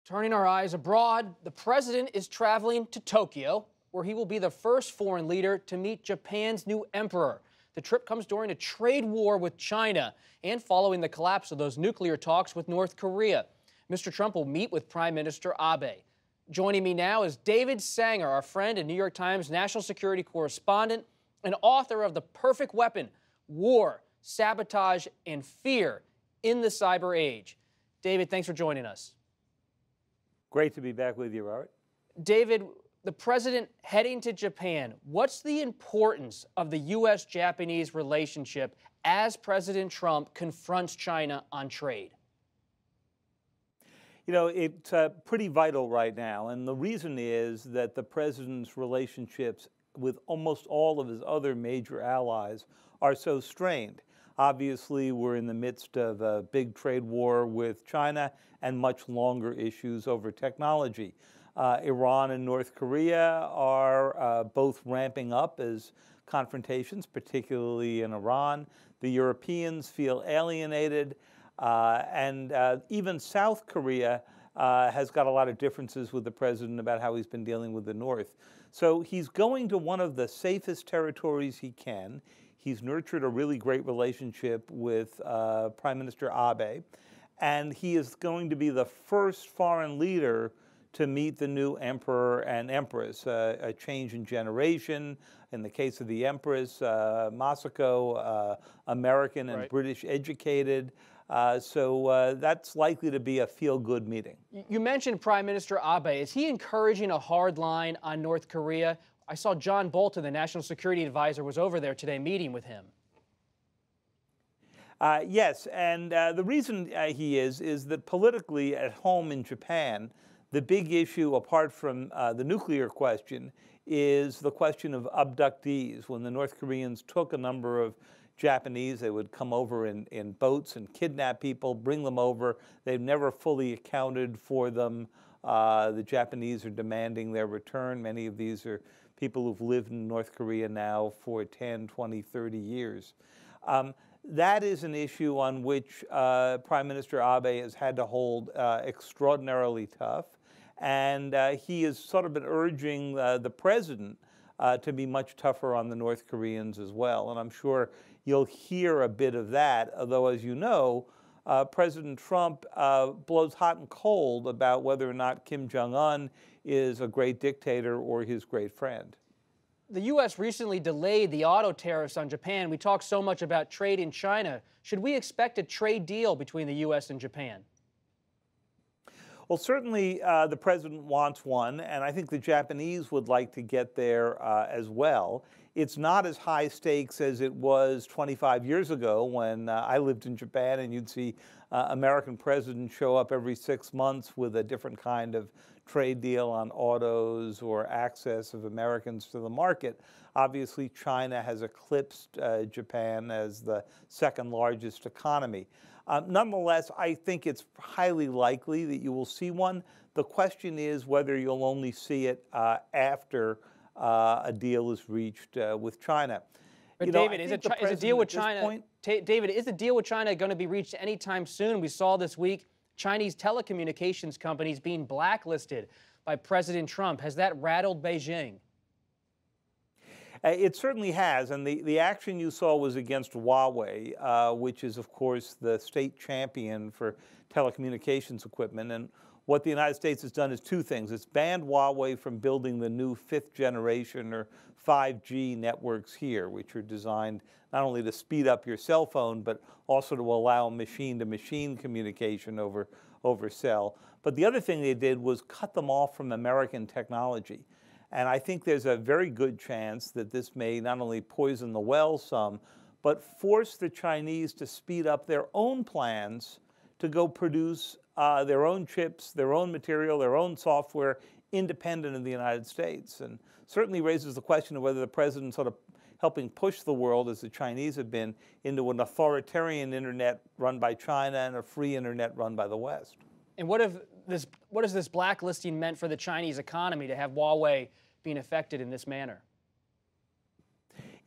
Turning our eyes abroad, the president is traveling to Tokyo, where he will be the first foreign leader to meet Japan's new emperor. The trip comes during a trade war with China and following the collapse of those nuclear talks with North Korea. Mr. Trump will meet with Prime Minister Abe. Joining me now is David Sanger, our friend and New York Times national security correspondent and author of The Perfect Weapon: War, Sabotage, and Fear in the Cyber Age. David, thanks for joining us. Great to be back with you, Robert. David, the president heading to Japan, what's the importance of the U.S.-Japanese relationship as President Trump confronts China on trade? You know, it's pretty vital right now, and the reason is that the president's relationships with almost all of his other major allies are so strained. Obviously, we're in the midst of a big trade war with China and much longer issues over technology. Iran and North Korea are both ramping up as confrontations, particularly in Iran. The Europeans feel alienated, and even South Korea has got a lot of differences with the president about how he's been dealing with the North. So he's going to one of the safest territories he can. He's nurtured a really great relationship with Prime Minister Abe, and he is going to be the first foreign leader to meet the new emperor and empress, a change in generation. In the case of the empress, Masako, American and British educated. So that's likely to be a feel-good meeting. You mentioned Prime Minister Abe. Is he encouraging a hard line on North Korea? I saw John Bolton, the national security advisor, was over there today meeting with him. Yes, and the reason he is that politically at home in Japan, the big issue, apart from the nuclear question, is the question of abductees. When the North Koreans took a number of Japanese, they would come over in boats and kidnap people, bring them over. They've never fully accounted for them. The Japanese are demanding their return. Many of these are people who've lived in North Korea now for 10, 20, 30 years. That is an issue on which Prime Minister Abe has had to hold extraordinarily tough. And he has sort of been urging the president to be much tougher on the North Koreans as well. And I'm sure you'll hear a bit of that, although, as you know, President Trump blows hot and cold about whether or not Kim Jong-un is a great dictator or his great friend. The U.S. recently delayed the auto tariffs on Japan. We talk so much about trade in China. Should we expect a trade deal between the U.S. and Japan? Well, certainly the president wants one, and I think the Japanese would like to get there as well. It's not as high stakes as it was 25 years ago when I lived in Japan, and you'd see American presidents show up every 6 months with a different kind of trade deal on autos or access of Americans to the market. Obviously, China has eclipsed Japan as the second largest economy. Nonetheless, I think it's highly likely that you will see one. The question is whether you'll only see it after a deal is reached with China. But David, is a deal with China? David, is the deal with China going to be reached anytime soon? We saw this week Chinese telecommunications companies being blacklisted by President Trump. Has that rattled Beijing? It certainly has, and the action you saw was against Huawei, which is, of course, the state champion for telecommunications equipment. And what the United States has done is two things. It's banned Huawei from building the new 5th generation or 5G networks here, which are designed not only to speed up your cell phone, but also to allow machine-to-machine communication over cell. But the other thing they did was cut them off from American technology. And I think there's a very good chance that this may not only poison the well some, but force the Chinese to speed up their own plans to go produce their own chips, their own material, their own software, independent of the United States. And certainly raises the question of whether the president sort of helping push the world, as the Chinese have been, into an authoritarian internet run by China and a free internet run by the West. And what has this blacklisting meant for the Chinese economy to have Huawei being affected in this manner?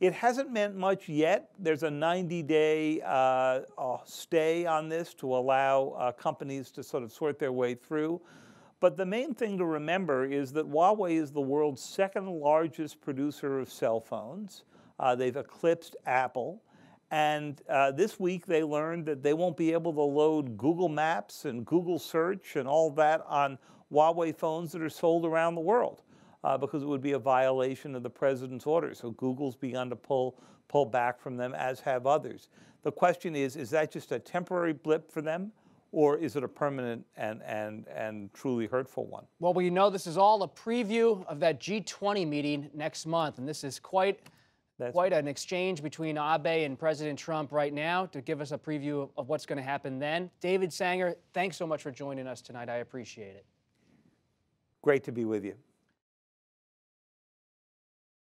It hasn't meant much yet. There's a 90-day stay on this to allow companies to sort of sort their way through. But the main thing to remember is that Huawei is the world's second largest producer of cell phones. They've eclipsed Apple. And this week they learned that they won't be able to load Google Maps and Google Search and all that on Huawei phones that are sold around the world because it would be a violation of the president's order. So Google's begun to pull back from them, as have others. The question is that just a temporary blip for them, or is it a permanent and truly hurtful one? Well, we know this is all a preview of that G20 meeting next month, and this is quite an exchange between Abe and President Trump right now to give us a preview of what's going to happen then. David Sanger, thanks so much for joining us tonight. I appreciate it. Great to be with you.